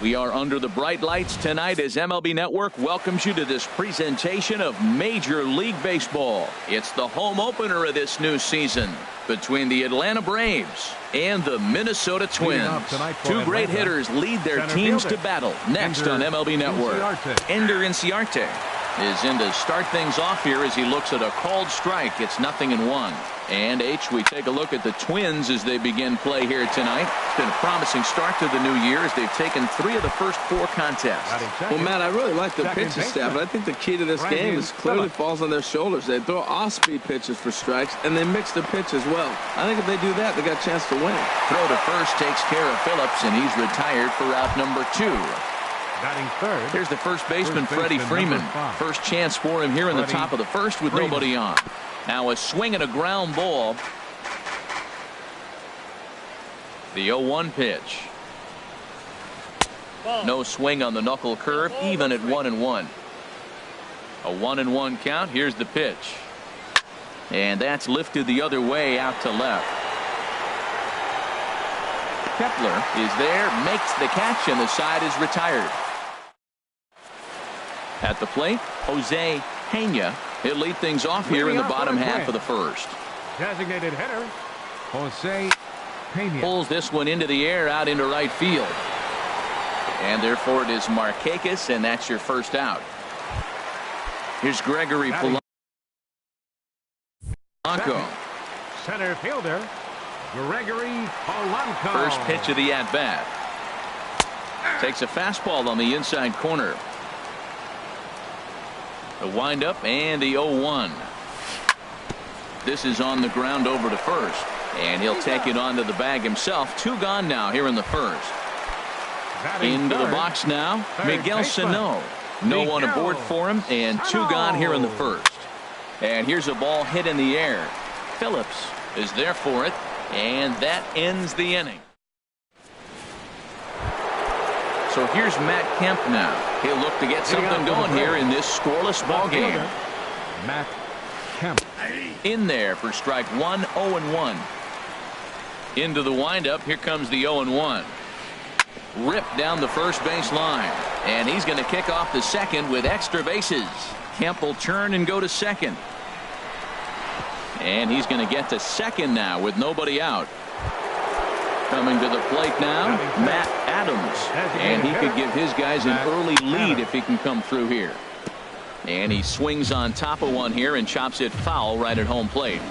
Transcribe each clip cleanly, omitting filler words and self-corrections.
We are under the bright lights tonight as MLB Network welcomes you to this presentation of Major League Baseball. It's the home opener of this new season between the Atlanta Braves and the Minnesota Twins. Two great hitters lead their teams to battle. Next on MLB Network, Ender Inciarte is in to start things off here as he looks at a called strike. It's 0-1. And we take a look at the Twins as they begin play here tonight. It's been a promising start to the new year as they've taken 3 of the first 4 contests. Well, Matt, I really like the pitching staff, but I think the key to this game is clearly falls on their shoulders. They throw off-speed pitches for strikes, and they mix the pitch as well. I think if they do that, they got a chance to win. Throw to first takes care of Phillips, and he's retired for out number 2. Batting third. Here's the first baseman, Freddie Freeman. First chance for him here in the top of the first with nobody on. Now a swing and a ground ball. The 0-1 pitch. No swing on the knuckle curve, even at 1-1. A 1-1 count. Here's the pitch. And that's lifted the other way out to left. Kepler is there, makes the catch, and the side is retired. At the plate, Jose Pena. He'll lead things off here in the bottom half of the first. Designated hitter, Jose Pena. Pulls this one into the air out into right field. And therefore it is Markakis, and that's your first out. Here's Gregory Polanco. Center fielder, Gregory Polanco. First pitch of the at-bat. Takes a fastball on the inside corner. The windup and the 0-1. This is on the ground over to first, and he'll take it onto the bag himself. 2 gone now here in the first. Into the box now, Miguel Sano. No one aboard for him, and 2 gone here in the first. And here's a ball hit in the air. Phillips is there for it, and that ends the inning. So here's Matt Kemp now. He'll look to get something going here in this scoreless ball game. Matt Kemp in there for strike 1, 0-1. Into the windup. Here comes the 0-1. Ripped down the first base line, and he's going to kick off the second with extra bases. Kemp will turn and go to second, and he's going to get to second now with nobody out. Coming to the plate now, Matt Adams, and he could give his guys an early lead if he can come through here. And he swings on top of one here and chops it foul right at home plate.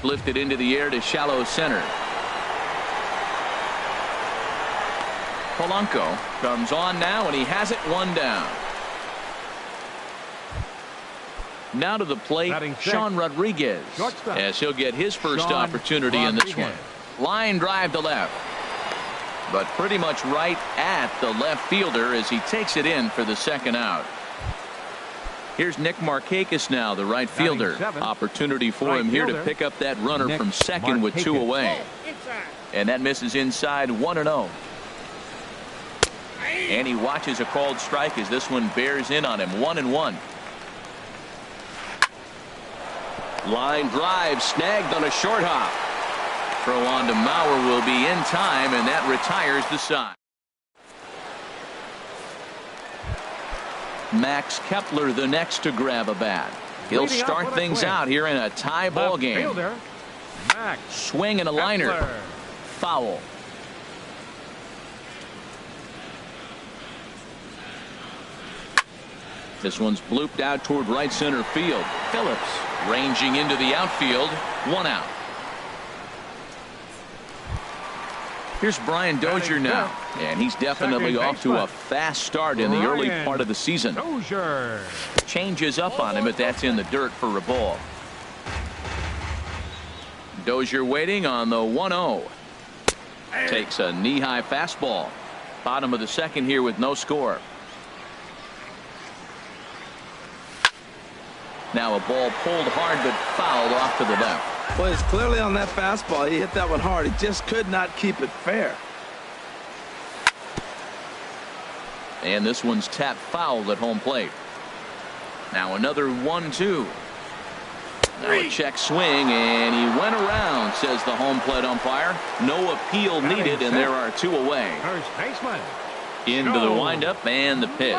Lifted into the air to shallow center. Polanco comes on now, and he has it 1 down. Now to the plate, Sean Rodriguez, as he'll get his first opportunity in this one. Line drive to left, but pretty much right at the left fielder as he takes it in for the second out. Here's Nick Markakis now, the right fielder. Opportunity for him here to pick up that runner from second with 2 away. And that misses inside 1-0. And he watches a called strike as this one bears in on him. 1-1. Line drive snagged on a short hop. Throw on to Mauer will be in time, and that retires the side. Max Kepler the next to grab a bat. He'll start things out here in a tie ball game. Swing and a liner. Foul. This one's blooped out toward right center field. Phillips ranging into the outfield. 1 out. Here's Brian Dozier now, and he's definitely off to a fast start in the early part of the season. Changes up on him, but that's in the dirt for a ball. Dozier waiting on the 1-0. Takes a knee-high fastball. Bottom of the second here with no score. Now a ball pulled hard but fouled off to the left. Well, he's clearly on that fastball. He hit that one hard. He just could not keep it fair. And this one's tapped foul at home plate. Now another 1-2. Now a check swing, and he went around, says the home plate umpire. No appeal needed, and there are 2 away. First baseman, Into the windup and the pitch.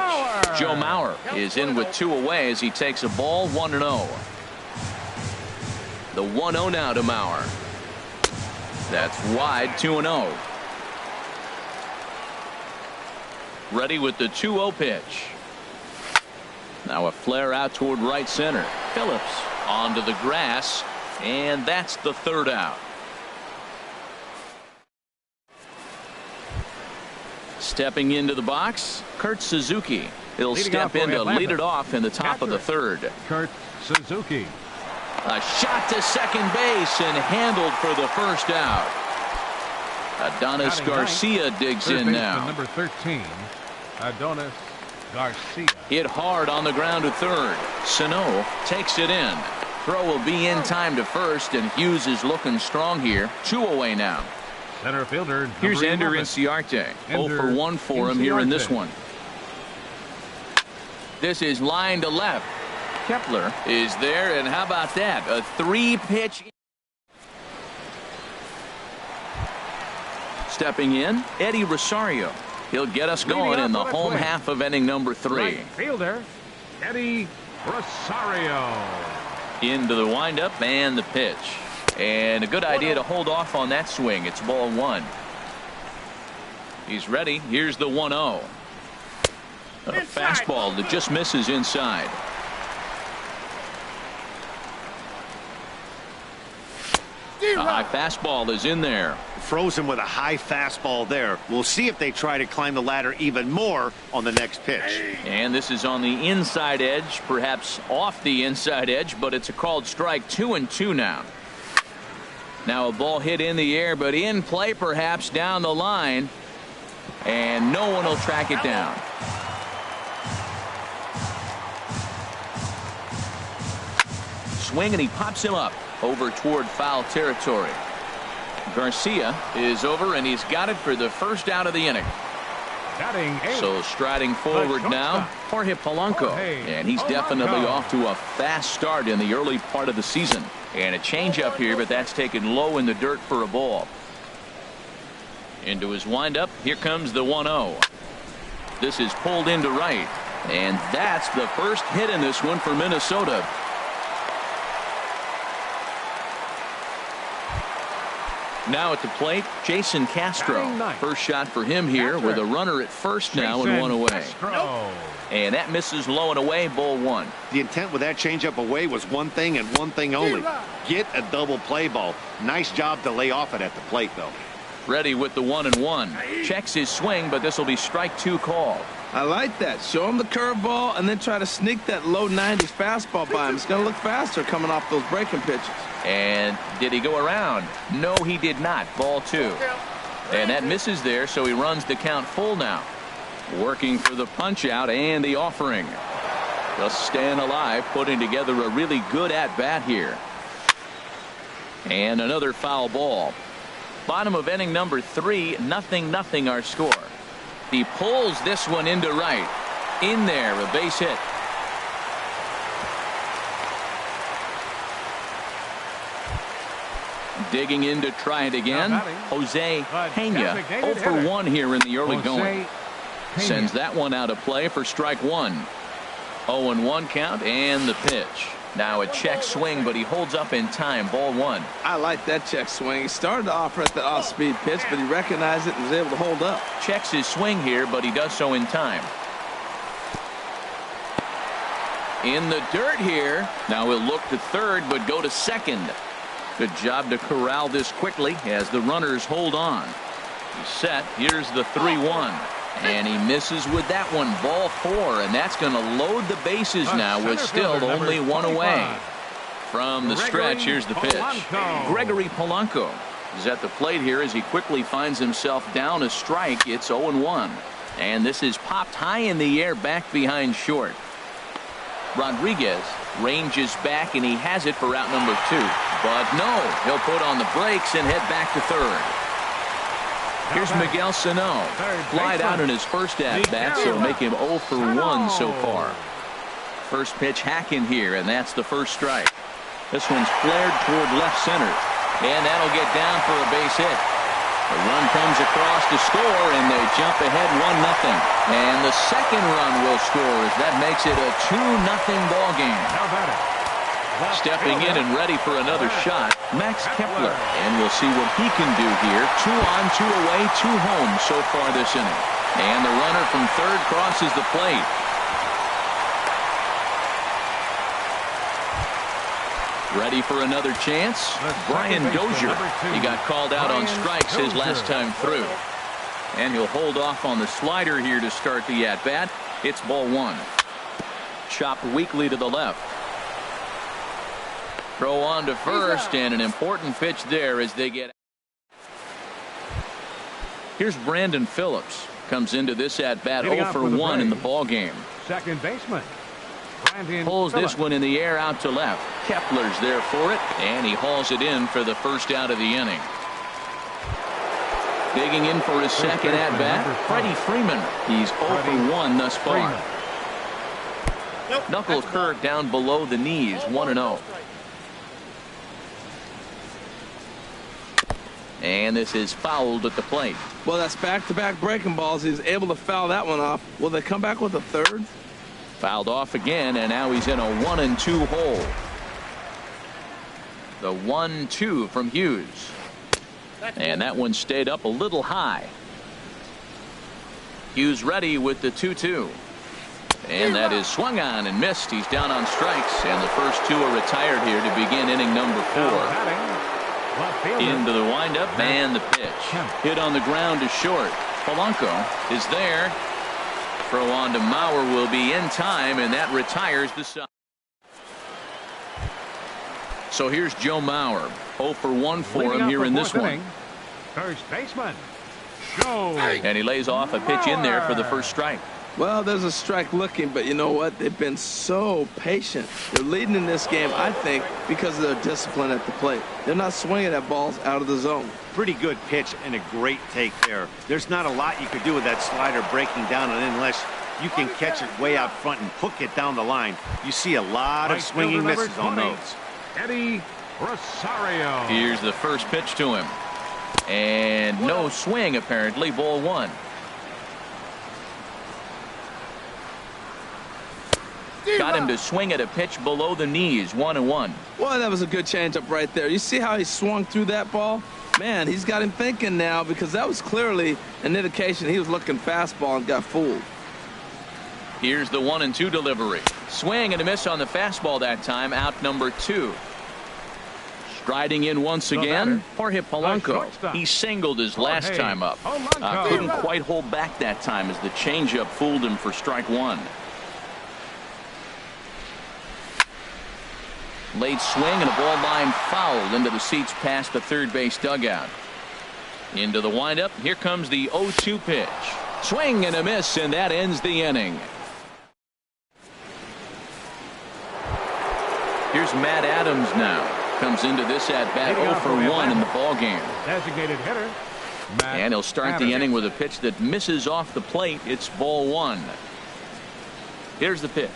Joe Mauer is in with 2 away as he takes a ball 1-0. The 1-0 now to Mauer. That's wide, 2-0. Ready with the 2-0 pitch. Now a flare out toward right center. Phillips onto the grass, and that's the 3rd out. Stepping into the box, Kurt Suzuki. He'll step in to lead it off in the top of the 3rd. Kurt Suzuki. A shot to second base and handled for the 1st out. Adonis Garcia digs in now. Number 13, Adonis Garcia. Hit hard on the ground to 3rd. Sano takes it in. Throw will be in time to 1st, and Hughes is looking strong here. 2 away now. Center fielder. Here's Ender Inciarte. 0 for 1 for him here in this one. This is line to left. Kepler is there, and how about that? A 3-pitch. Stepping in, Eddie Rosario. He'll get us going in the home half of inning number 3. Right fielder, Eddie Rosario. Into the windup and the pitch. And a good idea to hold off on that swing. It's ball 1. He's ready. Here's the 1-0. A fastball that just misses inside. A high fastball is in there. Frozen with a high fastball there. We'll see if they try to climb the ladder even more on the next pitch. And this is on the inside edge, perhaps off the inside edge, but it's a called strike. 2-2 now. Now a ball hit in the air, but in play perhaps down the line, and no one will track it down. Swing, and he pops him up over toward foul territory. Garcia is over, and he's got it for the 1st out of the inning. So striding forward now, Jorge Polanco, and he's definitely off to a fast start in the early part of the season. And a changeup here, but that's taken low in the dirt for a ball. Into his windup, here comes the 1-0. This is pulled into right, and that's the 1st hit in this one for Minnesota. Now at the plate, Jason Castro. 1st shot for him here with a runner at 1st now and 1 away. And that misses low and away, ball 1. The intent with that changeup away was one thing and one thing only. Get a double play ball. Nice job to lay off it at the plate, though. Ready with the 1-1. Checks his swing, but this will be strike 2 called. I like that. Show him the curveball and then try to sneak that low 90s fastball by him. It's going to look faster coming off those breaking pitches. And did he go around? No, he did not. Ball 2. And that misses there, so he runs the count full now. Working for the punch out and the offering. Just staying alive, putting together a really good at-bat here. And another foul ball. Bottom of inning number 3, 0-0 our score. He pulls this one into right. In there, a base hit. Digging in to try it again. Jose Pena, 0 for 1 here in the early going. Sends that one out of play for strike 1. 0-1 count and the pitch. Now a check swing, but he holds up in time. Ball 1. I like that check swing. He started off at the off-speed pitch, but he recognized it and was able to hold up. Checks his swing here, but he does so in time. In the dirt here. Now he'll look to 3rd, but go to 2nd. Good job to corral this quickly as the runners hold on. He's set. Here's the 3-1. And he misses with that one. Ball 4, and that's going to load the bases now with still only 1 away. From the stretch, here's the pitch. Gregory Polanco is at the plate here as he quickly finds himself down a strike. It's 0-1. And this is popped high in the air back behind short. Rodriguez ranges back, and he has it for out number 2. But no, he'll put on the brakes and head back to 3rd. Here's Miguel Sano. Flied out in his first at-bat, so make him 0 for 1 so far. First pitch hacking here, and that's the 1st strike. This one's flared toward left center, and that'll get down for a base hit. The run comes across to score, and they jump ahead 1-0. And the second run will score as that makes it a 2-0 ball game. How about it? Stepping in and ready for another shot, Max Kepler. And we'll see what he can do here. 2 on, 2 away, 2 home so far this inning. And the runner from third crosses the plate. Ready for another chance? Brian Dozier. He got called out on strikes his last time through. And he'll hold off on the slider here to start the at-bat. It's ball 1. Chopped weakly to the left. Throw on to first, and an important pitch there as they get. Here's Brandon Phillips. Comes into this at-bat 0 for 1 in the ball game. Second baseman. Pulls this one in the air out to left. Kepler's there for it, and he hauls it in for the first out of the inning. Digging in for his second at-bat, Freddie Freeman. He's 0 for 1 thus far. Knuckle curve down below the knees, 1-0. And this is fouled at the plate. Well, that's back-to-back breaking balls. He's able to foul that one off. Will they come back with a third? Fouled off again, and now he's in a 1-2 hole. The 1-2 from Hughes. And that one stayed up a little high. Hughes ready with the 2-2. And that is swung on and missed. He's down on strikes, and the first 2 are retired here to begin inning number 4. Into the windup and the pitch. Hit on the ground to short. Polanco is there. Throw on to Mauer will be in time, and that retires the side. So here's Joe Mauer. 0 for 1 for him here in this one. First baseman. Joe. And he lays off a pitch in there for the first strike. Well, there's a strike looking, but you know what? They've been so patient. They're leading in this game, I think, because of their discipline at the plate. They're not swinging at balls out of the zone. Pretty good pitch and a great take there. There's not a lot you could do with that slider breaking down unless you can catch it way out front and hook it down the line. You see a lot of swinging misses on those. Eddie Rosario. Here's the first pitch to him. And no swing, apparently. Ball 1. Got him to swing at a pitch below the knees. 1-1. Well, that was a good changeup right there. You see how he swung through that ball? Man, he's got him thinking now, because that was clearly an indication he was looking fastball and got fooled. Here's the 1-2 delivery. Swing and a miss on the fastball that time. Out number 2. Striding in once again, Jorge Polanco. He singled his last time up. Couldn't quite hold back that time as the changeup fooled him for strike 1. Late swing and a ball line fouled into the seats past the third base dugout. Into the windup. Here comes the 0-2 pitch. Swing and a miss, and that ends the inning. Here's Matt Adams now. Comes into this at bat 0 for 1 in the ball game. Designated hitter. And he'll start the inning with a pitch that misses off the plate. It's ball 1. Here's the pitch.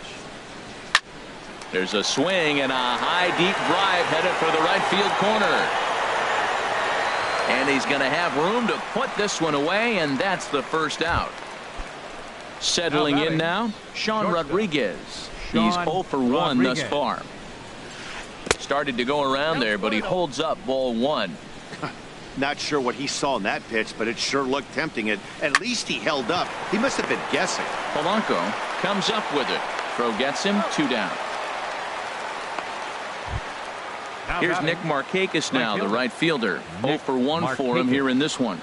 There's a swing and a high deep drive headed for the right field corner. And he's going to have room to put this one away, and that's the first out. Settling in now, Sean Rodriguez. He's 0 for 1 thus far. Started to go around there, but he holds up ball 1. Not sure what he saw in that pitch, but it sure looked tempting. At least he held up. He must have been guessing. Polanco comes up with it. Throw gets him, 2 down. Here's Nick Markakis now, the right fielder. 0 for 1 for him here in this one.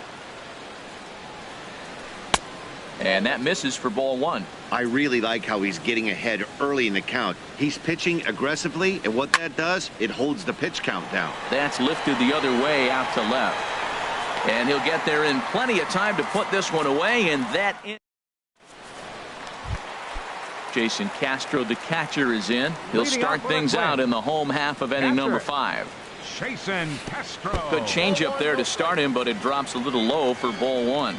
And that misses for ball 1. I really like how he's getting ahead early in the count. He's pitching aggressively, and what that does, it holds the pitch count down. That's lifted the other way out to left. And he'll get there in plenty of time to put this one away, and that in. Jason Castro, the catcher, is in. He'll start things out in the home half of inning number 5. Jason Castro. Good changeup there to start him, but it drops a little low for ball 1.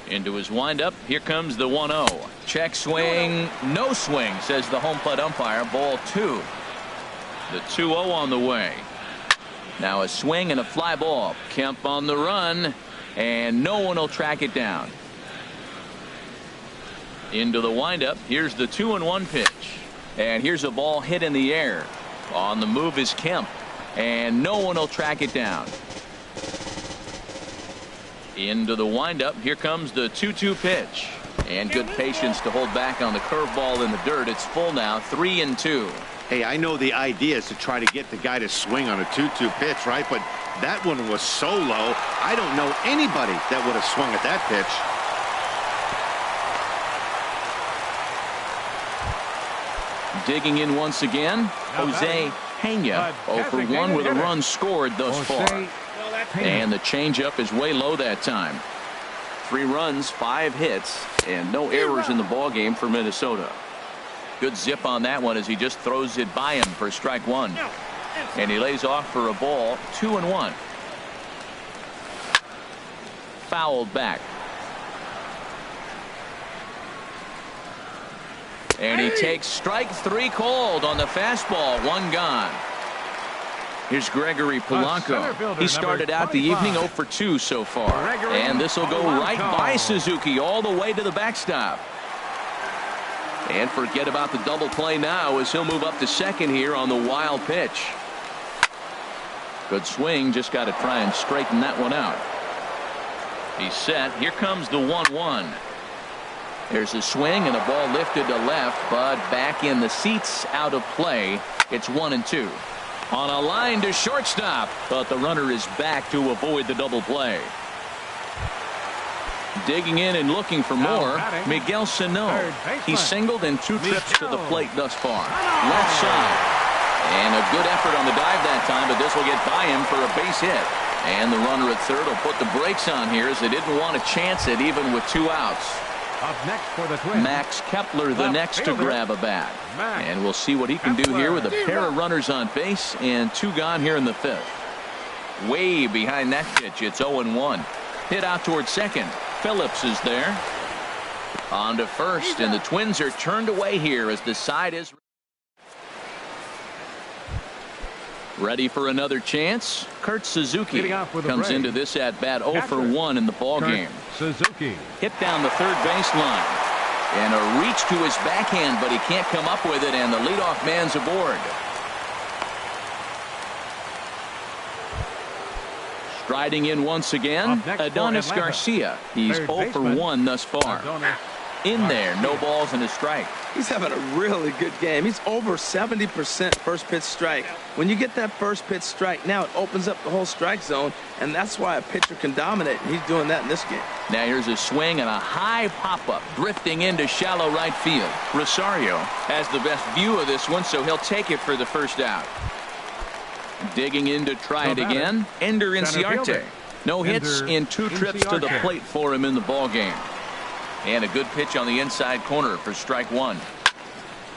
Into his windup. Here comes the 1-0. Check swing. No swing, says the home plate umpire. Ball 2. The 2-0 on the way. Now a swing and a fly ball. Kemp on the run, and no one will track it down. Into the windup. Here's the 2-1 pitch. And here's a ball hit in the air. On the move is Kemp, and no one will track it down. Into the windup. Here comes the 2-2 pitch. And good patience to hold back on the curveball in the dirt. It's full now, 3-2. Hey, I know the idea is to try to get the guy to swing on a 2-2 pitch, right? But that one was so low, I don't know anybody that would have swung at that pitch. Digging in once again, Jose Pena, 0 for 1 with a run scored thus far. And the changeup is way low that time. 3 runs, 5 hits, and no errors in the ballgame for Minnesota. Good zip on that one as he just throws it by him for strike 1. And he lays off for a ball, 2-1. Fouled back. And he takes strike 3 called on the fastball. 1 gone. Here's Gregory Polanco. He started out the evening 0 for 2 so far. And this will go right by Suzuki all the way to the backstop. And forget about the double play now as he'll move up to second here on the wild pitch. Good swing. Just got to try and straighten that one out. He's set. Here comes the 1-1. There's a swing and a ball lifted to left, but back in the seats, out of play. It's 1-2. On a line to shortstop, but the runner is back to avoid the double play. Digging in and looking for more, Miguel Sano. He's singled in 2 trips to the plate thus far. Left side. And a good effort on the dive that time, but this will get by him for a base hit. And the runner at third will put the brakes on here as they didn't want to chance it even with 2 outs. Up next for the Twins, Max Kepler, the next to grab a bat. And we'll see what he can do here with a pair of runners on base and 2 gone here in the 5th. Way behind that pitch. It's 0-1. Hit out towards second. Phillips is there. On to first, and the Twins are turned away here as the side is ready for another chance. Kurt Suzuki comes into this at bat 0 for 1 in the ball game. Suzuki Hit down the third baseline. And a reach to his backhand, but he can't come up with it, and the leadoff man's aboard. Striding in once again, Adonis Garcia. He's 0 for 1 thus far. In there, no balls and a strike. He's having a really good game. He's over 70% first pitch strike. When you get that first pitch strike, now it opens up the whole strike zone, and that's why a pitcher can dominate, and he's doing that in this game. Now here's a swing and a high pop-up, drifting into shallow right field. Rosario has the best view of this one, so he'll take it for the first out. Digging in to try it again, Ender Inciarte. No hits in 2 trips to the plate for him in the ball game. And a good pitch on the inside corner for strike 1.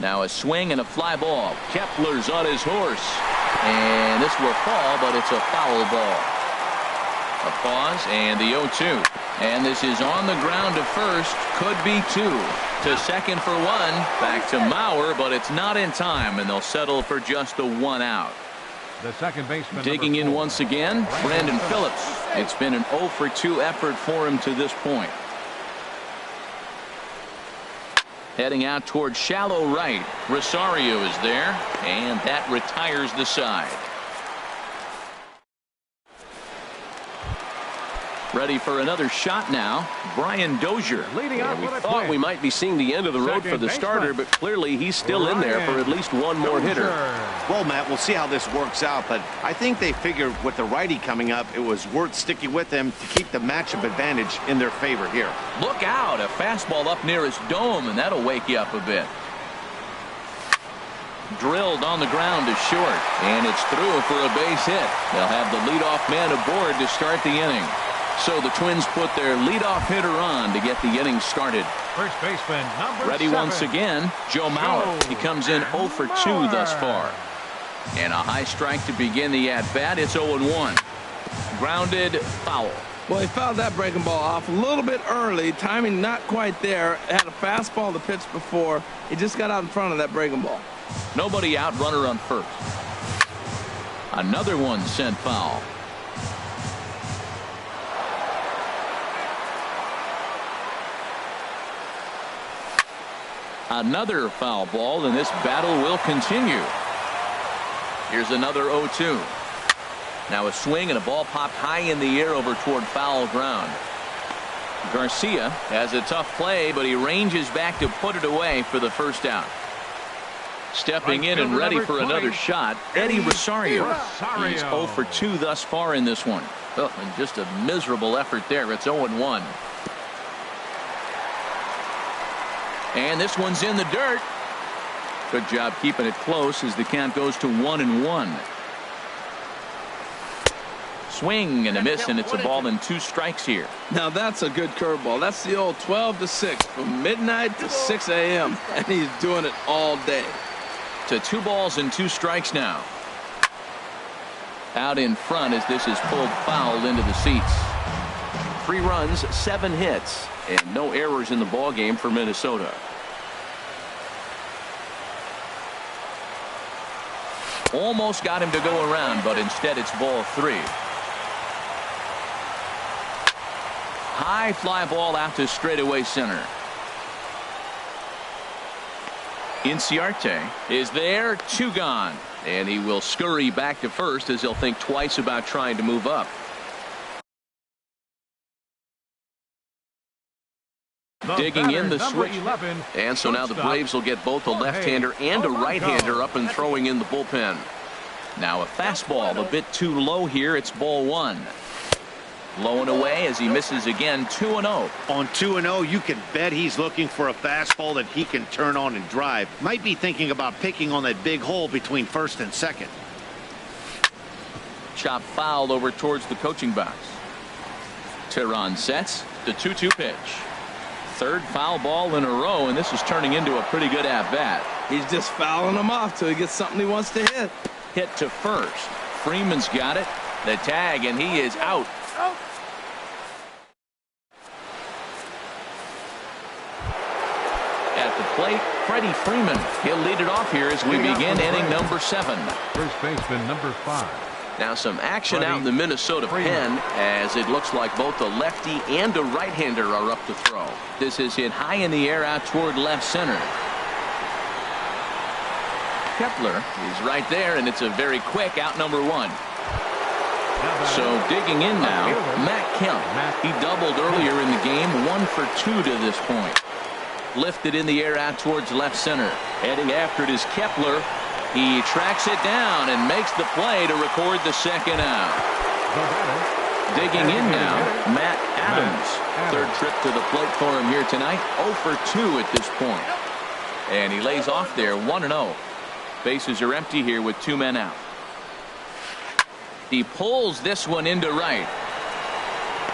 Now a swing and a fly ball. Kepler's on his horse. And this will fall, but it's a foul ball. A pause and the 0-2. And this is on the ground to first. Could be 2. To second for 1. Back to Mauer, but it's not in time, and they'll settle for just a 1 out. The second baseman. Digging in once again, Brandon Phillips. It's been an 0 for 2 effort for him to this point. Heading out towards shallow right. Rosario is there, and that retires the side. Ready for another shot now, Brian Dozier. Yeah, we thought we might be seeing the end of the road for the starter, but clearly he's still in there for at least one more hitter. Well, Matt, we'll see how this works out, but I think they figured with the righty coming up, it was worth sticking with them to keep the matchup advantage in their favor here. Look out, a fastball up near his dome, and that'll wake you up a bit. Drilled on the ground to short, and it's through for a base hit. They'll have the leadoff man aboard to start the inning. So the Twins put their leadoff hitter on to get the inning started. First baseman, number Ready 7. once again, Joe Mauer. He comes in 0 for 2 thus far. And a high strike to begin the at-bat. It's 0-1. Grounded, foul. Well, he fouled that breaking ball off a little bit early. Timing not quite there. Had a fastball to pitch before. He just got out in front of that breaking ball. Nobody out, runner on first. Another one sent foul. Another foul ball, and this battle will continue. Here's another 0-2. Now a swing and a ball popped high in the air over toward foul ground. Garcia has a tough play, but he ranges back to put it away for the first out. Stepping in and ready for another shot, Eddie Rosario. He's 0 for 2 thus far in this one. Oh, and just a miserable effort there. It's 0-1. And this one's in the dirt. Good job keeping it close as the count goes to 1-1. Swing and a miss, and it's a ball and 2 strikes here. Now that's a good curveball. That's the old 12 to 6 from midnight to 6 a.m. and he's doing it all day. To 2 balls and 2 strikes now. Out in front as this is pulled foul into the seats. 3 runs, 7 hits, and no errors in the ball game for Minnesota. Almost got him to go around, but instead it's ball 3. High fly ball out to straightaway center. Inciarte is there, 2 gone, and he will scurry back to first as he'll think twice about trying to move up. Digging in the switch, and so now the Braves will get both a left-hander and a right-hander up and throwing in the bullpen. Now a fastball a bit too low here. It's ball 1. Low and away as he misses again. 2-0. On 2-0, you can bet he's looking for a fastball that he can turn on and drive. Might be thinking about picking on that big hole between first and second. Chop fouled over towards the coaching box. Tehran sets the 2-2 pitch. 3rd foul ball in a row, and this is turning into a pretty good at-bat. He's just fouling them off till he gets something he wants to hit. Hit to first. Freeman's got it. The tag, and he is out. At the plate, Freddie Freeman. He'll lead it off here as we begin inning number 7. First baseman number 5. Now some action out in the Minnesota pen as it looks like both a lefty and a right-hander are up to throw. This is hit high in the air out toward left center. Kepler is right there, and it's a very quick out number 1. So digging in now, Matt Kemp. He doubled earlier in the game, 1 for 2 to this point. Lifted in the air out towards left center. Heading after it is Kepler. He tracks it down and makes the play to record the second out. Digging in now, Matt Adams. 3rd trip to the plate for him here tonight. 0 for 2 at this point. And he lays off there, 1-0. Bases are empty here with 2 men out. He pulls this one into right.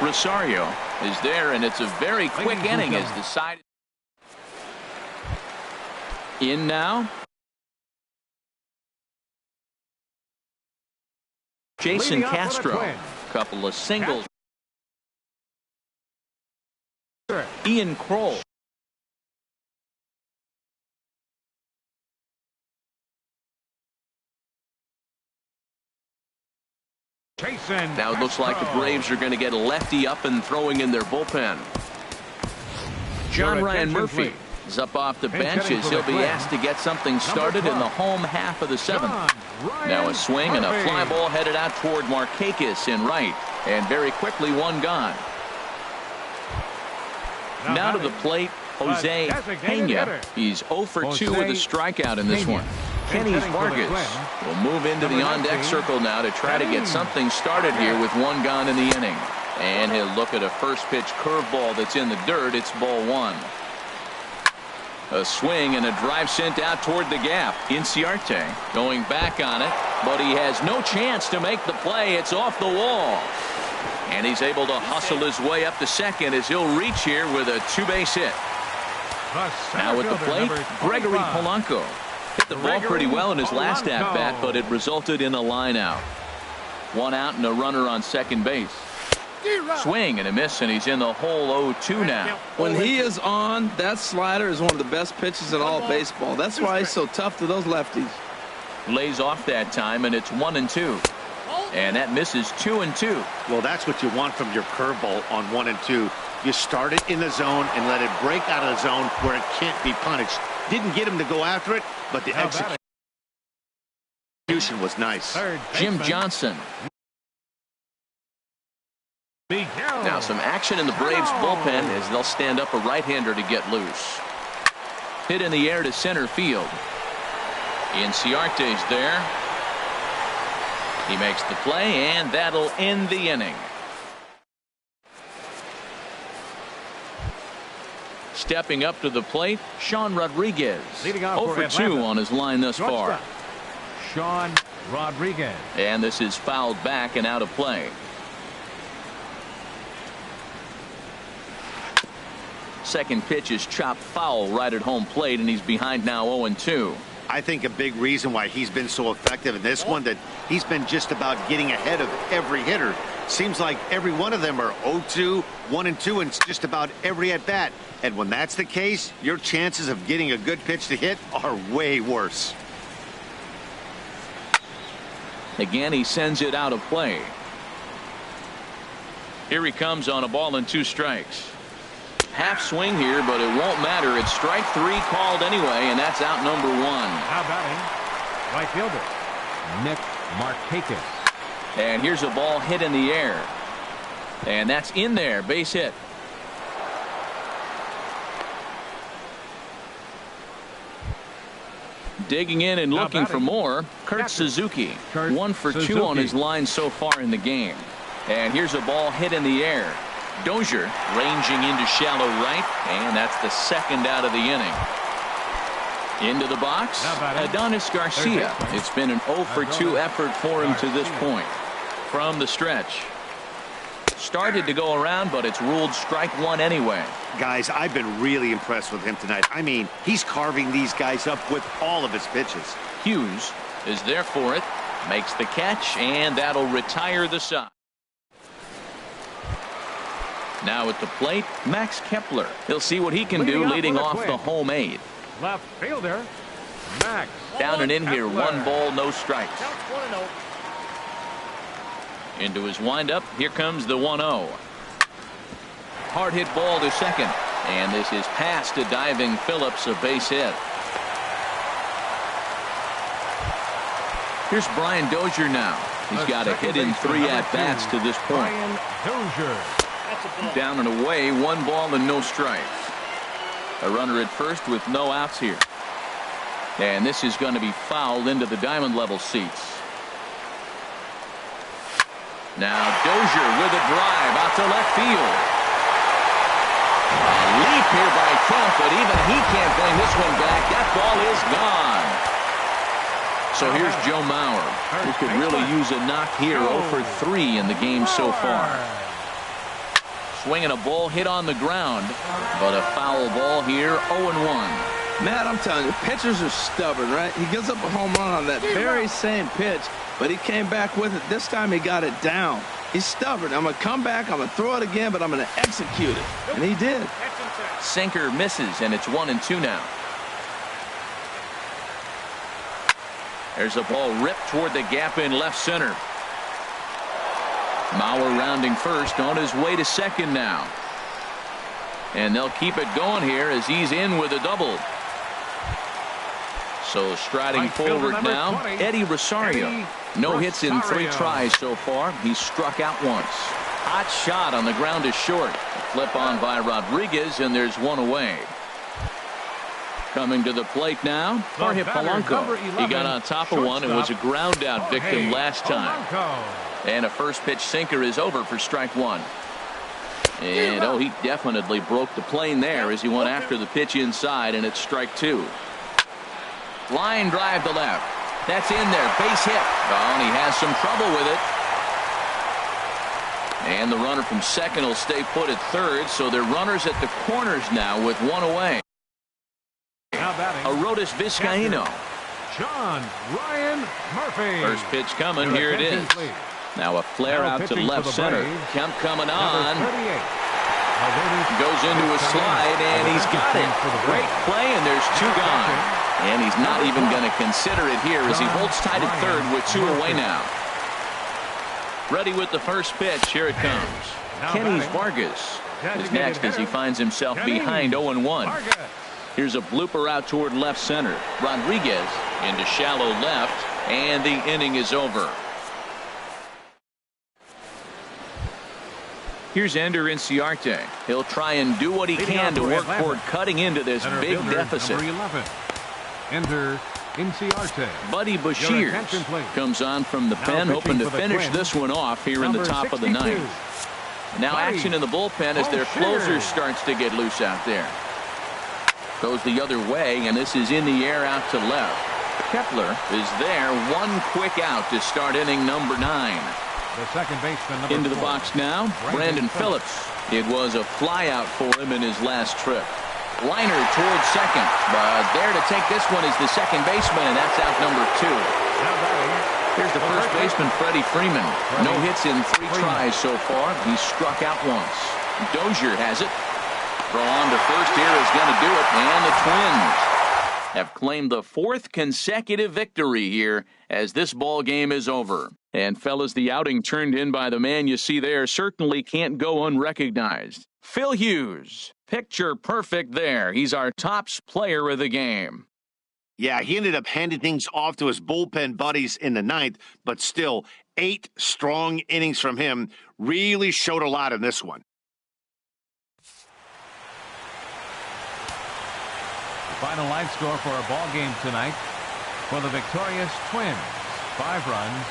Rosario is there, and it's a very quick inning as decided. In now. Jason Castro. Couple of singles. Ian Kroll. Now it looks like the Braves are going to get a lefty up and throwing in their bullpen. John Ryan Murphy is up off the bench as he'll be asked to get something started in the home half of the 7th. Now a swing and a fly ball headed out toward Markakis in right, and very quickly 1 gone. Now to the plate, Jose Pena. He's 0 for 2 with a strikeout in this one. Kenny Vargas will move into the on-deck circle now to try to get something started here with 1 gone in the inning. And he'll look at a first pitch curveball that's in the dirt. It's ball 1. A swing and a drive sent out toward the gap. Inciarte going back on it, but he has no chance to make the play. It's off the wall. And he's able to hustle his way up to second as he'll reach here with a 2-base hit. Now at the plate, Gregory Polanco. Hit the ball pretty well in his last at-bat, but it resulted in a line out. 1 out and a runner on second base. Swing and a miss, and he's in the hole 0-2 now. When he is on, that slider is one of the best pitches in all baseball. That's why he's so tough to those lefties. Lays off that time, and it's 1-2. And that misses 2-2. Well, that's what you want from your curveball on 1-2. You start it in the zone and let it break out of the zone where it can't be punished. Didn't get him to go after it, but the execution was nice. Jim Johnson. Now some action in the Braves bullpen as they'll stand up a right-hander to get loose. Hit in the air to center field. Inciarte's there. He makes the play, and that'll end the inning. Stepping up to the plate, Sean Rodriguez. 0 for 2 on his line thus far. Sean Rodriguez. And this is fouled back and out of play. Second pitch is chopped foul right at home plate, and he's behind now 0-2. I think a big reason why he's been so effective in this one that he's been just about getting ahead of every hitter. Seems like every one of them are 0-2, 1-2, and just about every at bat. And when that's the case, your chances of getting a good pitch to hit are way worse. Again, he sends it out of play. Here he comes on a ball and 2 strikes. Half swing here, but it won't matter. It's strike 3 called anyway, and that's out number 1. Now batting, right fielder, Nick Markakis. And here's a ball hit in the air. And that's in there. Base hit. Digging in and looking for more, Kurt Suzuki. 1 for 2 on his line so far in the game. And here's a ball hit in the air. Dozier ranging into shallow right, and that's the second out of the inning. Into the box, Adonis Garcia. It's been an 0 for 2 effort for him to this point. From the stretch. Started to go around, but it's ruled strike 1 anyway. Guys, I've been really impressed with him tonight. I mean, he's carving these guys up with all of his pitches. Hughes is there for it, makes the catch, and that'll retire the side. Now at the plate, Max Kepler. He'll see what he can do leading off the home 8. Left fielder, Max. Down and in here, 1 ball, no strikes. Into his windup, here comes the 1-0. Hard hit ball to second, and this is past a diving Phillips, a base hit. Here's Brian Dozier now. He's got a hit in 3 at-bats to this point. Brian Dozier. Down and away, 1 ball and no strikes. A runner at first with no outs here. And this is going to be fouled into the diamond level seats. Now Dozier with a drive out to left field. A leap here by Kemp, but even he can't bring this one back. That ball is gone. So here's Joe Mauer, who could really use a knock here. 0 for 3 in the game so far. Swinging a ball hit on the ground, but a foul ball here, 0-1. Matt, I'm telling you, pitchers are stubborn, right? He gives up a home run on that very same pitch, but he came back with it. This time he got it down. He's stubborn. I'm going to come back, I'm going to throw it again, but I'm going to execute it. And he did. Sinker misses, and it's 1-2 now. There's a ball ripped toward the gap in left center. Mauer rounding first, on his way to second now. And they'll keep it going here as he's in with a double. So striding forward now, 20, Eddie Rosario. No hits in 3 tries so far. He's struck out once. Hot shot on the ground is short. A flip on by Rodriguez, and there's 1 away. Coming to the plate now, Jorge Polanco. He got on top of one and was a ground out victim last time. And a first pitch sinker is over for strike 1. And oh, he definitely broke the plane there as he went after the pitch inside, and it's strike 2. Line drive to left. That's in there. Base hit. Oh, and he has some trouble with it. And the runner from second will stay put at third, so they're runners at the corners now with 1 away. Arodys Vizcaíno. John Ryan Murphy. First pitch coming. Here it is. Now a flare out to left center. Kemp coming on. Goes into a slide, and he's got it. Great play, and there's 2 gone. And he's not even going to consider it here as he holds tight at third with 2 away now. Ready with the first pitch. Here it comes. Kenny Vargas is next as he finds himself behind 0-1. Here's a blooper out toward left center. Rodriguez into shallow left, and the inning is over. Here's Ender Inciarte. He'll try and do what he can to work toward cutting into this big deficit. Number 11, Ender Inciarte. Buddy Bashir comes on from the pen, hoping to finish this one off here in the top of the 9th. Now action in the bullpen as their closer starts to get loose out there. Goes the other way, and this is in the air out to left. Kepler is there. 1 quick out to start inning number 9. The second baseman, number Into the 4, box now, Brandon Phillips. It was a flyout for him in his last trip. Liner towards second, but there to take this one is the second baseman, and that's out number 2. Here's the first baseman, Freddie Freeman. No hits in 3 tries so far. He's struck out once. Dozier has it. Throw on to first here is going to do it, and the Twins have claimed the 4th consecutive victory here as this ball game is over. And fellas, the outing turned in by the man you see there certainly can't go unrecognized. Phil Hughes, picture perfect there. He's our tops player of the game. Yeah, he ended up handing things off to his bullpen buddies in the 9th, but still 8 strong innings from him really showed a lot in this one. The final line score for our ball game tonight for the victorious Twins. 5 runs,